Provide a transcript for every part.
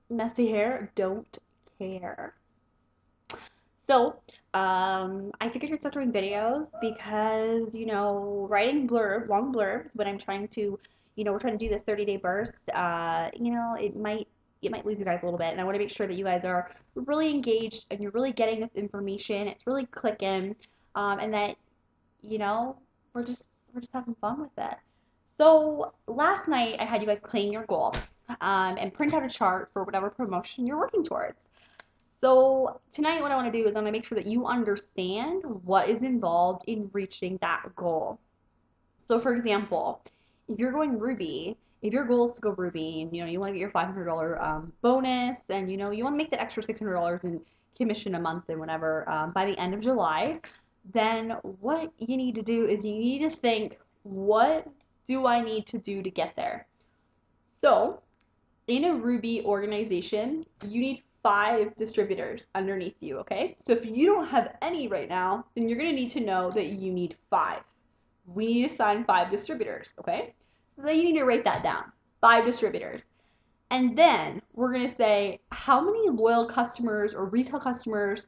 Messy hair, don't care. So, I figured I'd start doing videos because, writing long blurbs when I'm trying to, we're trying to do this 30-day burst, it might lose you guys a little bit. And I want to make sure that you guys are really engaged and you're really getting this information. It's really clicking, and that, you know, we're just having fun with it. So last night I had you guys claim your goal, and print out a chart for whatever promotion you're working towards. So tonight what I want to do is I want to make sure that you understand what is involved in reaching that goal. So for example, if you're going Ruby, if your goal is to go Ruby and you want to get your $500 bonus, then you want to make that extra $600 in commission a month and whatever by the end of July, then what you need to do is you need to think, what do I need to do to get there? So in a Ruby organization, you need 5 distributors underneath you, okay? So if you don't have any right now, then you're gonna need to know that you need 5. We need to assign 5 distributors, okay? So then you need to write that down. 5 distributors. And then we're gonna say, how many loyal customers or retail customers,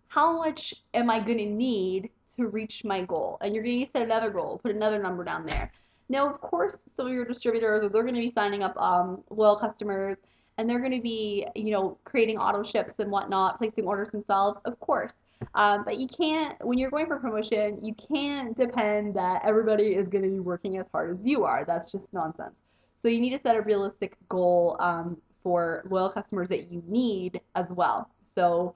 how much am I gonna need to reach my goal? And you're gonna need to set another goal, put another number down there. Now, of course, some of your distributors, they're gonna be signing up loyal customers, and they're gonna be, creating auto ships and whatnot, placing orders themselves, of course. But you can't, when you're going for promotion, you can't depend that everybody is going to be working as hard as you are. That's just nonsense. So you need to set a realistic goal for loyal customers that you need as well. So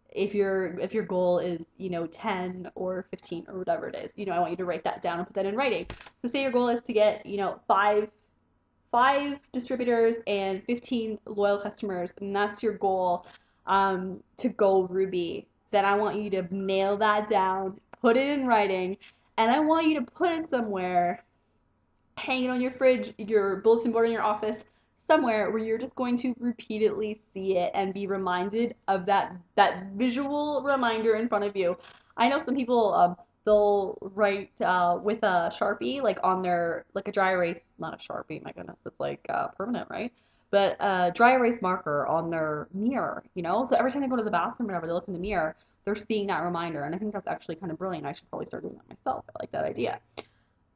if your goal is 10 or 15 or whatever it is, I want you to write that down and put that in writing. So say your goal is to get five distributors and 15 loyal customers, and that's your goal to go Ruby. Then I want you to nail that down, put it in writing, and I want you to put it somewhere, hang it on your fridge, your bulletin board in your office, somewhere where you're just going to repeatedly see it and be reminded of that visual reminder in front of you. I know some people they'll write with a Sharpie like on their like a dry erase, not a Sharpie, my goodness, it's like permanent, right? But a dry erase marker on their mirror. So every time they go to the bathroom or whatever, they look in the mirror, they're seeing that reminder, and I think that's actually kind of brilliant. I should probably start doing that myself. I like that idea.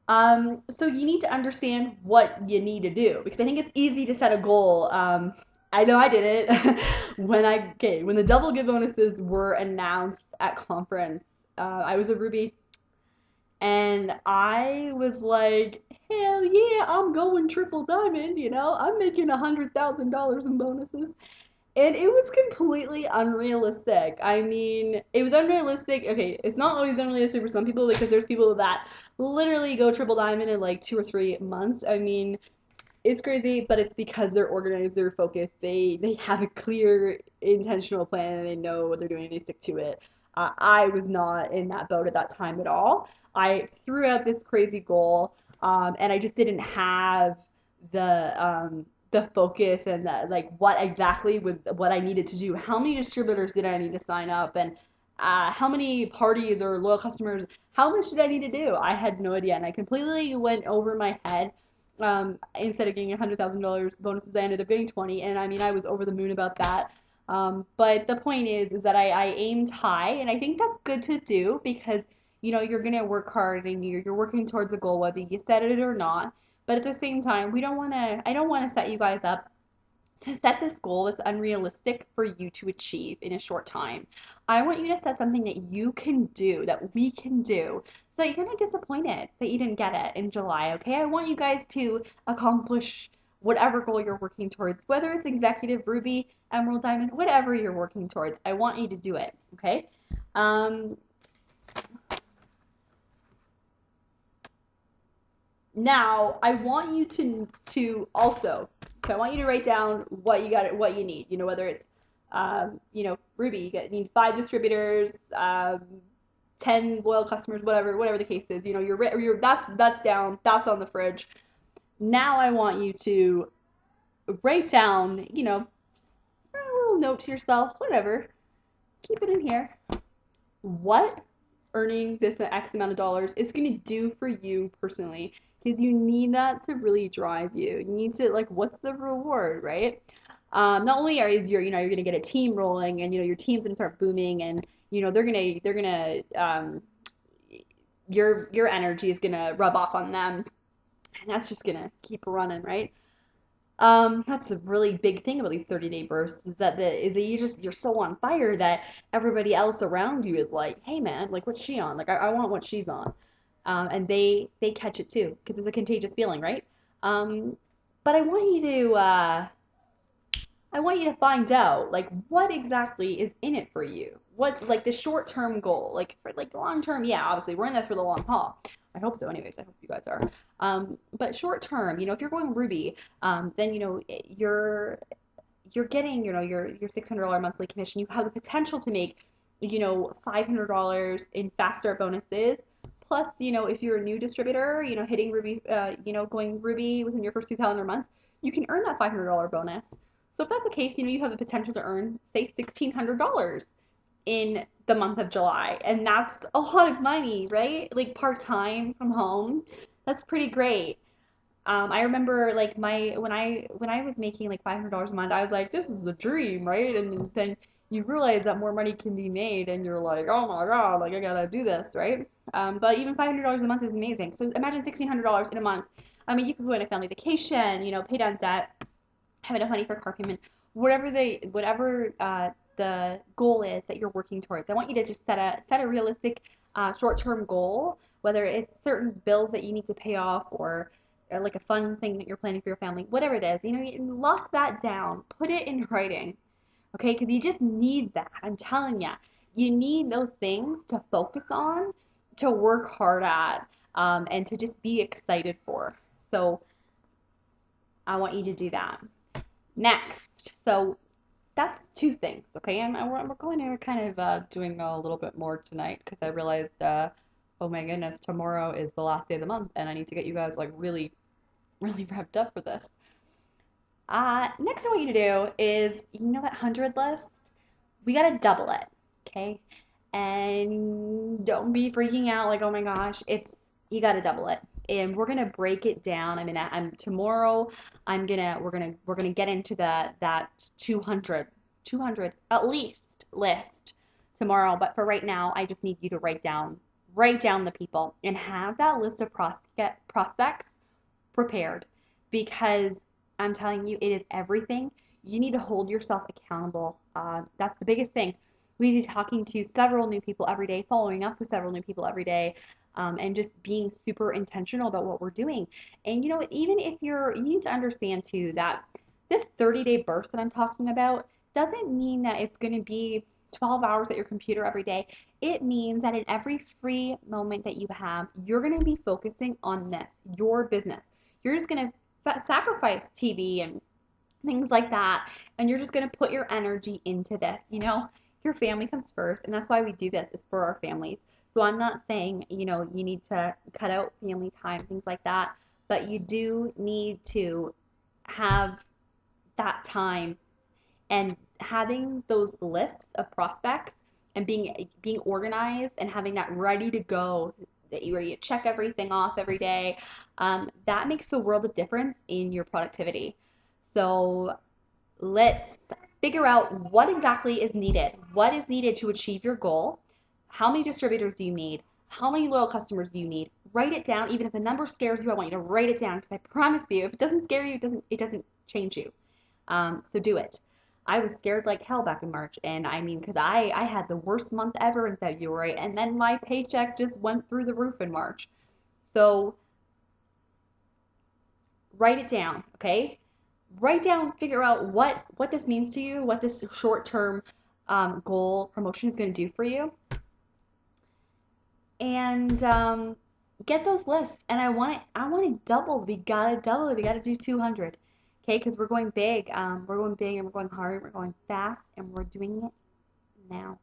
So you need to understand what you need to do because I think it's easy to set a goal. I know I did it when the double give bonuses were announced at conference. I was a Ruby and I was like, hell yeah, I'm going triple diamond. I'm making $100,000 in bonuses. And it was completely unrealistic. I mean, it was unrealistic. Okay, it's not always unrealistic for some people because there's people that literally go triple diamond in like 2 or 3 months. I mean, it's crazy, but it's because they're organized, they're focused, they have a clear intentional plan, and they know what they're doing, and they stick to it. I was not in that boat at that time at all. I threw out this crazy goal, and I just didn't have the focus and the like what exactly was what I needed to do. How many distributors did I need to sign up, and how many parties or loyal customers? How much did I need to do? I had no idea, and I completely went over my head. Instead of getting $100,000 bonuses, I ended up getting 20, and I mean I was over the moon about that. But the point is that I aimed high, and I think that's good to do because you're gonna work hard and you're working towards a goal whether you set it or not. But at the same time, I don't want to set you guys up to set this goal that's unrealistic for you to achieve in a short time. I want you to set something that you can do, that we can do, so that you're not disappointed that you didn't get it in July, okay? I want you guys to accomplish whatever goal you're working towards, whether it's executive, Ruby, Emerald, Diamond, whatever you're working towards. I want you to do it, okay? Um, Now, I want you to also, so I want you to write down what you got, what you need. Whether it's, Ruby, you need 5 distributors, 10 loyal customers, whatever the case is. You're that's down, that's on the fridge. Now I want you to write down, a little note to yourself, whatever. Keep it in here. What earning this X amount of dollars is going to do for you personally because you need that to really drive you. You need to, like, what's the reward, right? Not only is you're gonna get a team rolling, and your team's gonna start booming, and they're gonna your energy is gonna rub off on them, and that's just gonna keep running, right? That's a really big thing about these 30-day bursts is that you're so on fire that everybody else around you is like, hey man, like what's she on? Like I want what she's on. And they catch it too because it's a contagious feeling, right? Um, but I want you to find out like what exactly is in it for you. What like the short-term goal, like for like long-term, yeah, obviously we're in this for the long haul. I hope so anyways. I hope you guys are. But short term, if you're going Ruby, then you're getting, your $600 monthly commission. You have the potential to make, $500 in fast start bonuses. Plus, if you're a new distributor, hitting Ruby, going Ruby within your first 2 calendar months, you can earn that $500 bonus. So if that's the case, you have the potential to earn, say, $1,600 in the month of July. And that's a lot of money, right? Like part-time from home. That's pretty great. I remember like when I was making like $500 a month, I was like, this is a dream, right? And then you realize that more money can be made, and you're like, oh my God, like I gotta do this, right? But even $500 a month is amazing. So imagine $1,600 in a month. I mean, you could go on a family vacation, pay down debt, have enough money for car payment, whatever the goal is that you're working towards. I want you to just set a realistic short-term goal, whether it's certain bills that you need to pay off, or like a fun thing that you're planning for your family, whatever it is. You lock that down, put it in writing, okay? Because you just need that. I'm telling you, you need those things to focus on, to work hard at, and to just be excited for. So I want you to do that. Next, so that's two things, okay? And we're going to kind of doing a little bit more tonight because I realized, oh my goodness, tomorrow is the last day of the month, and I need to get you guys like really, really revved up for this. Next, I want you to do is, that 100 list? We gotta double it, okay? And don't be freaking out like, oh my gosh, you gotta double it. And we're gonna break it down. I mean, tomorrow we're gonna get into that 200 at least list tomorrow. But for right now, I just need you to write down the people and have that list of prospects prepared, because I'm telling you, it is everything. You need to hold yourself accountable. That's the biggest thing. We need to be talking to several new people every day, following up with several new people every day, and just being super intentional about what we're doing. And even if you need to understand too that this 30-day burst that I'm talking about doesn't mean that it's going to be 12 hours at your computer every day. It means that in every free moment that you have, you're going to be focusing on this, your business. You're just going to sacrifice TV and things like that, and you're just going to put your energy into this. Your family comes first, and that's why we do this, is for our families. So I'm not saying, you need to cut out family time, things like that, but you do need to have that time, and having those lists of prospects and being organized and having that ready to go, where you check everything off every day, that makes the world of difference in your productivity. So let's figure out what exactly is needed. What is needed to achieve your goal? How many distributors do you need? How many loyal customers do you need? Write it down. Even if the number scares you, I want you to write it down, because I promise you, if it doesn't scare you, it doesn't change you. So do it. I was scared like hell back in March, and I mean, because I had the worst month ever in February, and then my paycheck just went through the roof in March. So write it down, okay? Write down, figure out what this means to you, what this short-term goal promotion is going to do for you, and get those lists. And I want to double. We gotta double it. We gotta do 200, okay? Because we're going big. We're going big, and we're going hard. We're going fast, and we're doing it now.